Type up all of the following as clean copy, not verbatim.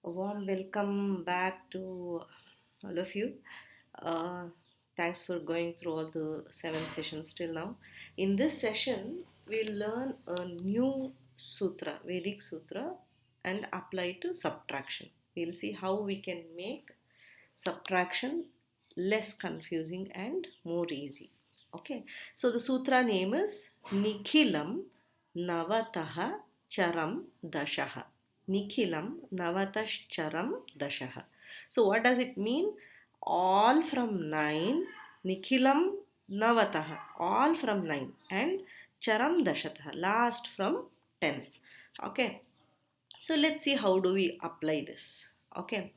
A warm welcome back to all of you. Uh, Thanks for going through all the 7 sessions till now. In this session, we'll learn a new sutra, Vedic sutra, and apply it to subtraction. We'll see how we can make subtraction less confusing and more easy. Okay, so the sutra name is Nikhilam Navataha Charam Dashaha. Nikhilam Navatash Charam Dashaha. So, what does it mean? All from 9, Nikhilam Navataha, all from 9, and Charam Dashataha, last from 10. Okay, so let's see how do we apply this. Okay,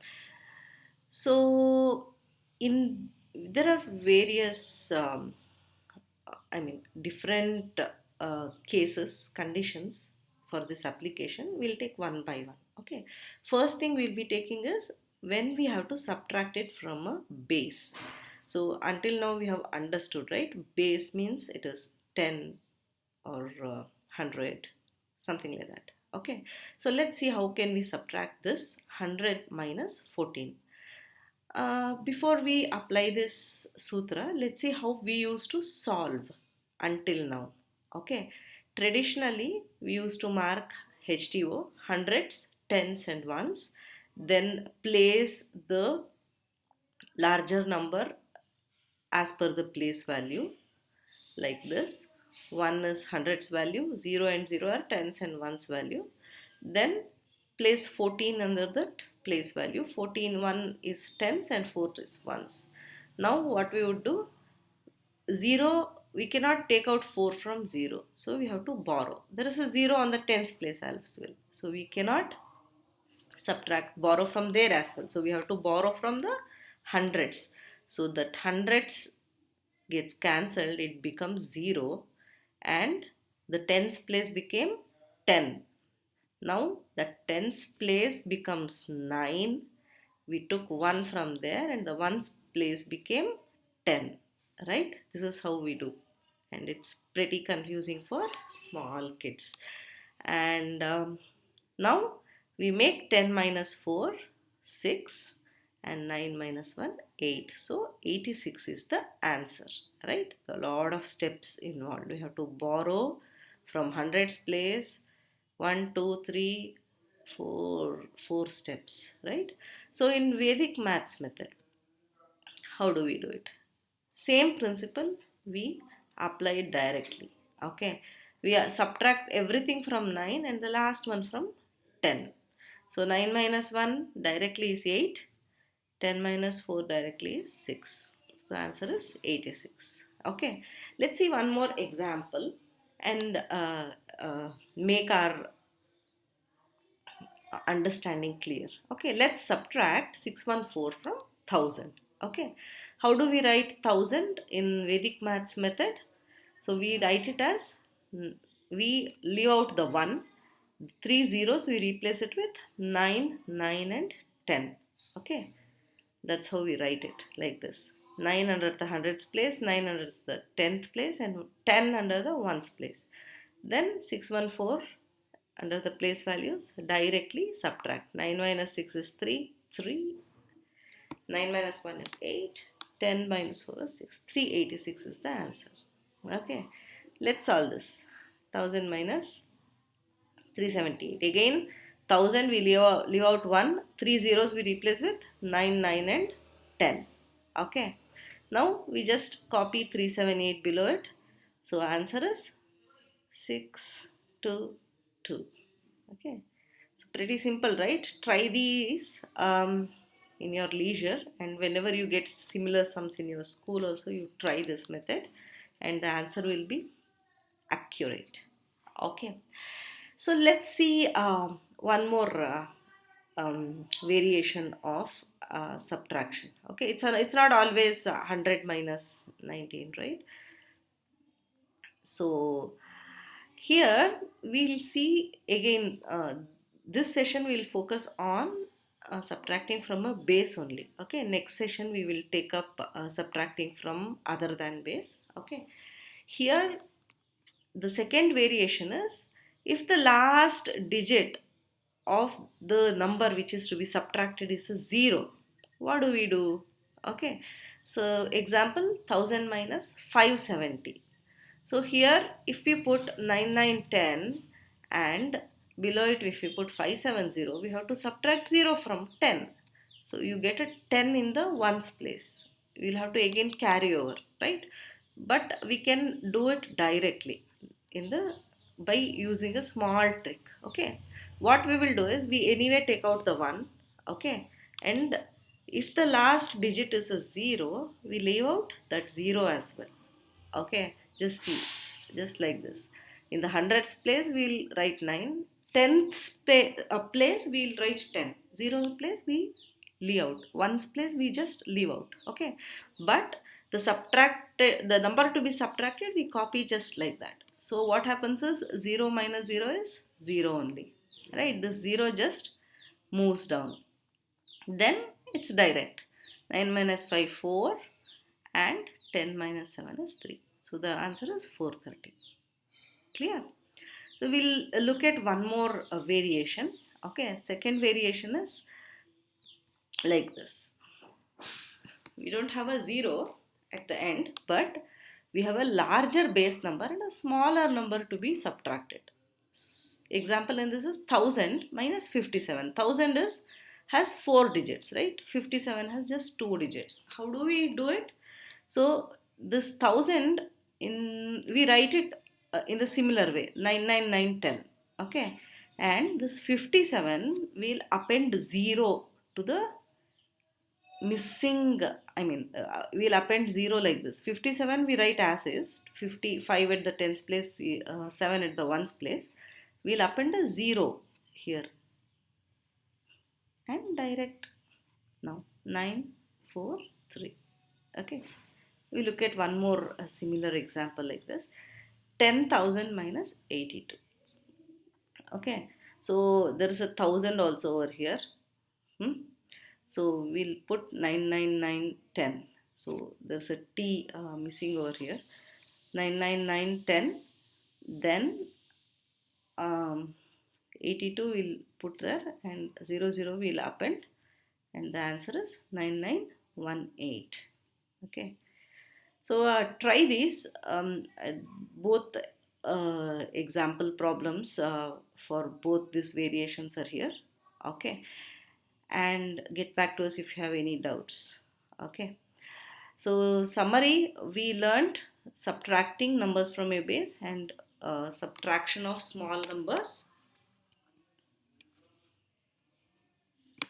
so in there are various different cases, conditions for this application. We'll take one by one. Okay, first thing we'll be taking is when we have to subtract it from a base. So until now we have understood, right? Base means it is 10 or 100, something like that. Okay, so let's see how can we subtract this 100 minus 14. Before we apply this sutra, let's see how we used to solve until now. Okay, traditionally we used to mark HTO, hundreds, tens, and ones, then place the larger number as per the place value like this. 1 is hundreds value, 0 and 0 are tens and ones value. Then place 14 under that place value. 14, 1 is tens and 4 is ones. Now what we would do, 0, we cannot take out 4 from 0. So we have to borrow. There is a 0 on the tens place as well. So we cannot borrow from there as well. So we have to borrow from the hundreds. So that hundreds gets cancelled, it becomes 0, and the tens place became 10. Now the tens place becomes 9. We took 1 from there and the ones place became 10. Right? This is how we do. And it's pretty confusing for small kids. And now we make 10 minus 4, 6, and 9 minus 1, 8. So 86 is the answer, right? A lot of steps involved. We have to borrow from hundreds place, 1, 2, 3, 4, 4 steps, right? So in Vedic maths method, how do we do it? Same principle, we apply it directly. Okay, we subtract everything from 9 and the last one from 10. So 9 minus 1 directly is 8, 10 minus 4 directly is 6. So the answer is 86. Okay, let's see one more example and make our understanding clear. Okay, let's subtract 614 from 1000. Okay, how do we write 1000 in Vedic maths method? So we write it as, we leave out the 1, 3 zeros, we replace it with 9, 9, and 10. Okay, that's how we write it like this. 9 under the hundreds place, 9 under the tenth place, and 10 under the ones place. Then 614 under the place values, directly subtract. 9 minus 6 is 3, 3. 9 minus 1 is 8. 10 minus 4 is 6. 386 is the answer. Okay, let's solve this. 1000 minus 378. Again, 1000 we leave out 1. 3 zeros we replace with 9, 9, and 10. Okay, now we just copy 378 below it. So answer is 6, 2, 2. Okay, so pretty simple, right? Try these in your leisure, and whenever you get similar sums in your school also, you try this method and the answer will be accurate. Okay, so let's see one more variation of subtraction. Okay, it's not always 100 minus 19, right? So here we'll see again, this session will focus on subtracting from a base only. Okay, next session we will take up subtracting from other than base. Okay, here the second variation is if the last digit of the number which is to be subtracted is a 0, what do we do? Okay, so example 1000 minus 570. So here if we put 9910 and below it if we put 570, we have to subtract 0 from 10. So you get a 10 in the ones place. We'll have to again carry over, right? But we can do it directly in the by using a small trick. Okay. What we will do is we anyway take out the 1. Okay. And if the last digit is a 0, we leave out that 0 as well. Okay, just see, just like this. In the hundreds place, we'll write 9. Place, we'll write 10. Zeroth place, we leave out. Ones place, we just leave out. Okay, but the number to be subtracted, we copy just like that. So what happens is 0 minus 0 is 0 only. Right, this 0 just moves down. Then it's direct. 9 minus 5, 4, and 10 minus 7 is 3. So the answer is 430. Clear? So we'll look at one more variation. Okay, second variation is like this. We don't have a 0 at the end, but we have a larger base number and a smaller number to be subtracted. Example in this is 1000 minus 57. 1000 is has 4 digits, right? 57 has just 2 digits. How do we do it? So this 1000 we write it in the similar way, 99910. Okay, and this 57 will append 0 to the missing, we'll append 0 like this. 57 we write as is, 55 at the tens place, 7 at the ones place. We'll append a 0 here and direct. Now 943. Okay, we look at one more similar example like this. 10,000 minus 82. Okay, so there is a 1000 also over here. So we'll put 99910. So there's a T missing over here. 99910. Then 82 we'll put there and 00 we'll append, and the answer is 9918. Okay. So try these both example problems for both these variations are here. Okay, and get back to us if you have any doubts. Okay. So summary, we learned subtracting numbers from a base and subtraction of small numbers